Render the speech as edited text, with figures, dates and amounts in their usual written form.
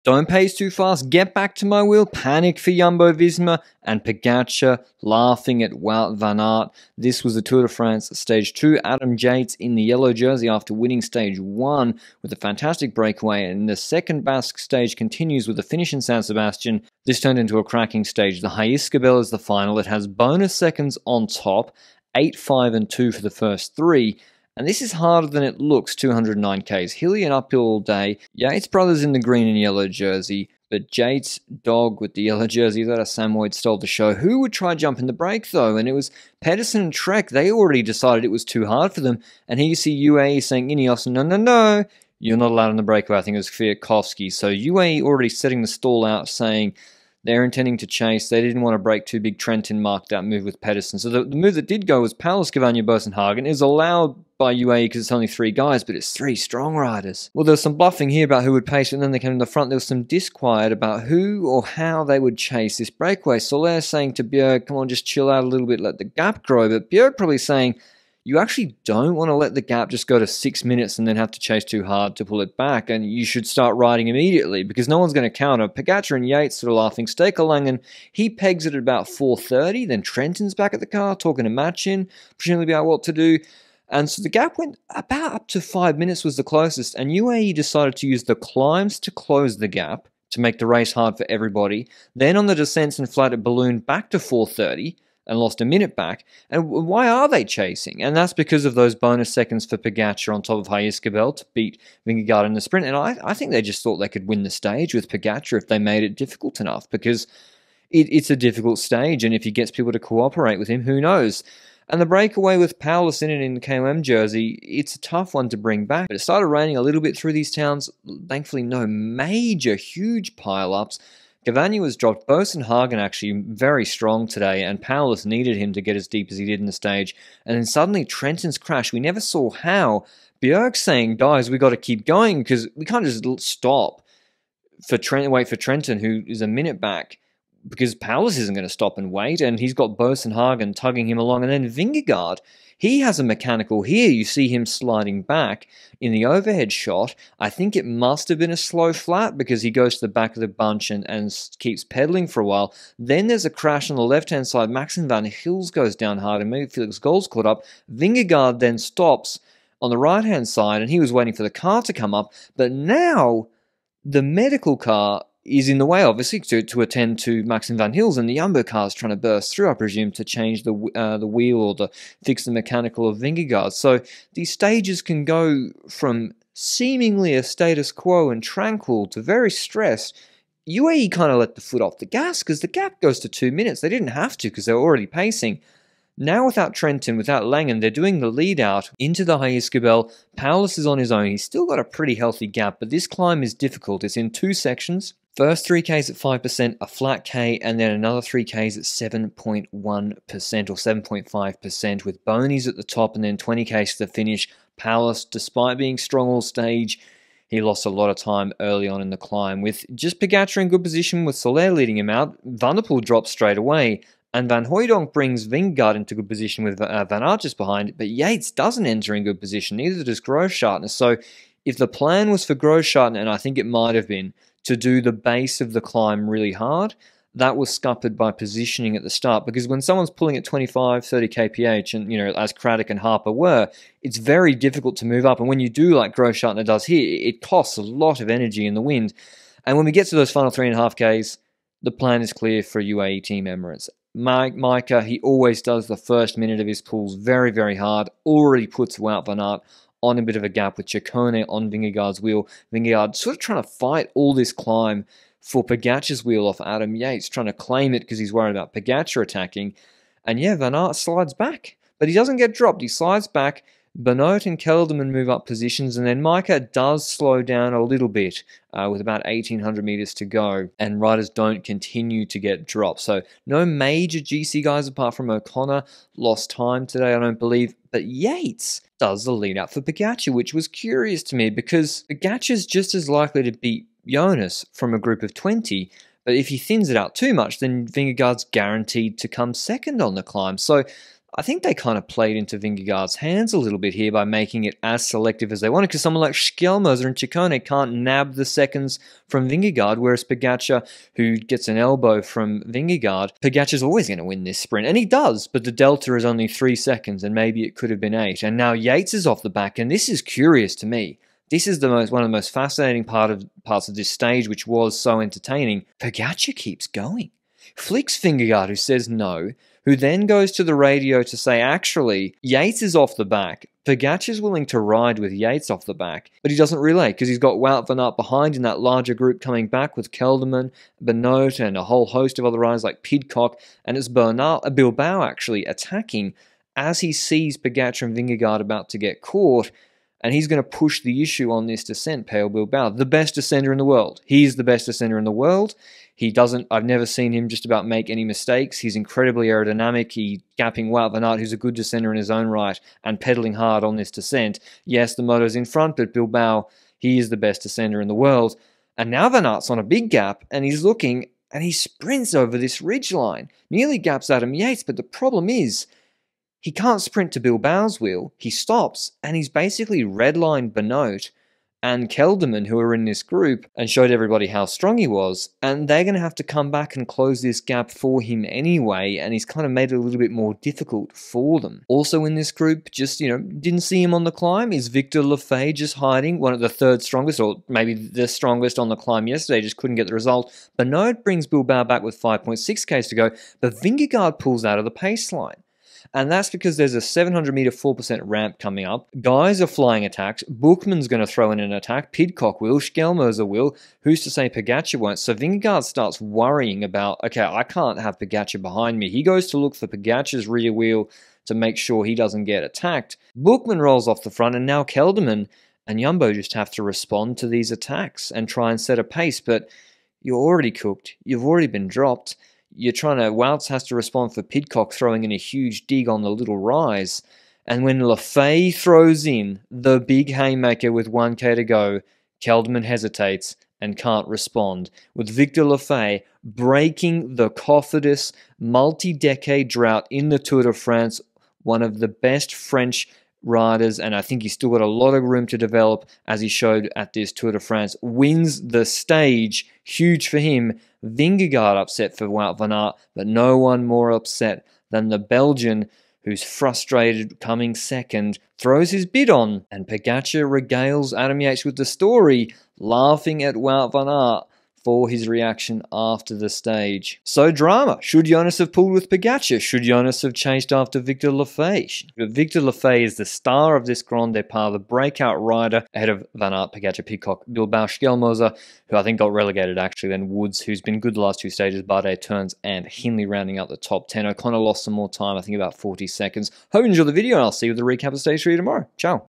Don't pace too fast, get back to my wheel, panic for Jumbo-Visma, and Pogacar laughing at Wout van Aert. This was the Tour de France Stage 2. Adam Yates in the yellow jersey after winning Stage 1 with a fantastic breakaway, and the second Basque stage continues with a finish in San Sebastian. This turned into a cracking stage. The Jaizkibel is the final. It has bonus seconds on top, 8, 5 and 2 for the first 3. And this is harder than it looks, 209 Ks. Hilly and uphill all day. Yates brothers in the green and yellow jersey, but Yates' dog with the yellow jersey, that Samoyed stole the show. Who would try jumping the break though? And it was Pedersen and Trek. They already decided it was too hard for them. And here you see UAE saying, Ineos, no, you're not allowed on the breakaway. I think it was Kwiatkowski. So UAE already setting the stall out saying they're intending to chase. They didn't want to break too big. Trentin marked that move with Pedersen. So the move that did go was Paulus, Cavagna, Bosenhagen. Is allowed by UAE because it's only 3 guys, but it's 3 strong riders. Well, there was some bluffing here about who would pace, and then they came in the front. There was some disquiet about who or how they would chase this breakaway. Soler saying to Bjerg, come on, just chill out a little bit, let the gap grow. But Bjerg probably saying, you actually don't want to let the gap just go to 6 minutes and then have to chase too hard to pull it back, and you should start riding immediately because no one's going to counter. Pogacar and Yates sort of laughing. Stekelangen, he pegs it at about 4:30, then Trentin's back at the car talking to Machin, presumably about what to do. And so the gap went about up to 5 minutes was the closest, and UAE decided to use the climbs to close the gap to make the race hard for everybody. Then on the descents and flat, it ballooned back to 4:30, and lost a minute back. And why are they chasing? And that's because of those bonus seconds for Pogacar on top of Jaizkibel to beat Vingegaard in the sprint. And I think they just thought they could win the stage with Pogacar if they made it difficult enough, because it's a difficult stage, and if he gets people to cooperate with him, who knows? And the breakaway with Paulus in it in the KOM jersey, it's a tough one to bring back. But it started raining a little bit through these towns. Thankfully, no major, huge pile-ups. Cavagna was dropped. Bosenhagen actually very strong today, and Paulus needed him to get as deep as he did in the stage. And then suddenly Trentin's crash. We never saw how. Bjerg saying, guys, we got to keep going because we can't just stop for wait for Trentin, who is a minute back, because Paulus isn't going to stop and wait, and he's got Bosenhagen tugging him along. And then Vingegaard, he has a mechanical here. You see him sliding back in the overhead shot. I think it must have been a slow flat because he goes to the back of the bunch and keeps pedaling for a while. Then there's a crash on the left-hand side. Maxim van Hils goes down hard and maybe Felix Gold's caught up. Vingegaard then stops on the right-hand side, and he was waiting for the car to come up. But now the medical car is in the way, obviously, to attend to Maxim van Hils, and the Jumbo car is trying to burst through, I presume, to change the wheel or to fix the mechanical of Vingegaard. So these stages can go from seemingly a status quo and tranquil to very stressed. UAE kind of let the foot off the gas because the gap goes to 2 minutes. They didn't have to because they were already pacing. Now without Trentin, without Langen, they're doing the lead out into the Jaizkibel. Paulus is on his own. He's still got a pretty healthy gap, but this climb is difficult. It's in 2 sections. First 3Ks at 5%, a flat K, and then another 3Ks at 7.1% or 7.5% with bonies at the top, and then 20Ks to the finish. Paulus, despite being strong all stage, he lost a lot of time early on in the climb. With just Pogacar in good position with Soler leading him out, Van der Poel drops straight away. And Van Hooijdonk brings Vingegaard into good position with Van Aert just behind, but Yates doesn't enter in good position, neither does Grosschartner. So if the plan was for Grosschartner, and I think it might have been, to do the base of the climb really hard, that was scuppered by positioning at the start, because when someone's pulling at 25, 30 kph, and, you know, as Craddock and Harper were, it's very difficult to move up, and when you do like Grosschartner does here, it costs a lot of energy in the wind. And when we get to those final 3.5 Ks, the plan is clear for UAE Team Emirates. Micah, he always does the first minute of his pulls very, very hard, already puts Wout van Aert on a bit of a gap with Chacone on Vingegaard's wheel. Vingegaard sort of trying to fight all this climb for Pogacar's wheel off Adam Yates, trying to claim it because he's worried about Pogacar attacking. And yeah, Van Aert slides back, but he doesn't get dropped. He slides back. Benoit and Kelderman move up positions, and then Micah does slow down a little bit with about 1,800 meters to go, and riders don't continue to get dropped. So no major GC guys apart from O'Connor lost time today, I don't believe, but Yates does the lead out for Pogacar, which was curious to me because Pogacar's just as likely to beat Jonas from a group of 20, but if he thins it out too much, then Vingegaard's guaranteed to come second on the climb. So I think they kind of played into Vingegaard's hands a little bit here by making it as selective as they wanted, because someone like Schelmoser and Ciccone can't nab the seconds from Vingegaard, whereas Pogacar, who gets an elbow from Vingegaard, Pogacar's always going to win this sprint, and he does, but the delta is only 3 seconds, and maybe it could have been 8, and now Yates is off the back, and this is curious to me. This is one of the most fascinating parts of this stage, which was so entertaining. Pogacar keeps going. Flicks Vingegaard, who says no, who then goes to the radio to say, actually, Yates is off the back. Pogacar's willing to ride with Yates off the back, but he doesn't relay because he's got Wout van Aert behind in that larger group coming back with Kelderman, Benoit, and a whole host of other riders like Pidcock, and it's Bilbao actually attacking as he sees Pogacar and Vingegaard about to get caught. And he's going to push the issue on this descent, Pello Bilbao, the best descender in the world. He's the best descender in the world. I've never seen him just about make any mistakes. He's incredibly aerodynamic. He's gapping Wout van Aert, who's a good descender in his own right, and pedaling hard on this descent. Yes, the moto's in front, but Bilbao, he is the best descender in the world. And now Van Aert's on a big gap, and he's looking, and he sprints over this ridgeline. Nearly gaps Adam Yates, but the problem is, he can't sprint to Bilbao's wheel. He stops, and he's basically redlined Benoit and Kelderman, who are in this group, and showed everybody how strong he was. And they're going to have to come back and close this gap for him anyway, and he's kind of made it a little bit more difficult for them. Also in this group, just, didn't see him on the climb, is Victor Lafay just hiding, one of the third strongest, or maybe the strongest on the climb yesterday, just couldn't get the result. Benoit brings Bilbao back with 5.6 k's to go, but Vingegaard pulls out of the pace line. And that's because there's a 700 meter 4% ramp coming up. Guys are flying attacks. Bookman's going to throw in an attack. Pidcock will. Schelmoser will. Who's to say Pogacar won't? So Vingegaard starts worrying about, okay, I can't have Pogacar behind me. He goes to look for Pogacar's rear wheel to make sure he doesn't get attacked. Bookman rolls off the front, and now Kelderman and Jumbo just have to respond to these attacks and try and set a pace. But you're already cooked. You've already been dropped. Wout has to respond for Pidcock throwing in a huge dig on the little rise. And when Lafay throws in the big haymaker with 1k to go, Kelderman hesitates and can't respond, with Victor Lafay breaking the Cofidis multi-decade drought in the Tour de France, one of the best French riders, and I think he's still got a lot of room to develop, as he showed at this Tour de France. Wins the stage, huge for him. Vingegaard upset for Wout van Aert, but no one more upset than the Belgian, who's frustrated coming second, throws his bid on, and Pogacar regales Adam Yates with the story, laughing at Wout van Aert for his reaction after the stage. So drama. Should Jonas have pulled with Pogacar? Should Jonas have chased after Victor Lafay? Victor Lafay is the star of this Grand Depart, the breakout rider ahead of Van Aert, Pogacar, Pidcock, Bilbao, Schelmoser, who I think got relegated actually, then Woods, who's been good the last 2 stages, Bardet, Turns, and Hindley rounding out the top 10. O'Connor lost some more time, I think about 40 seconds. Hope you enjoyed the video, and I'll see you with the recap of stage 3 tomorrow. Ciao.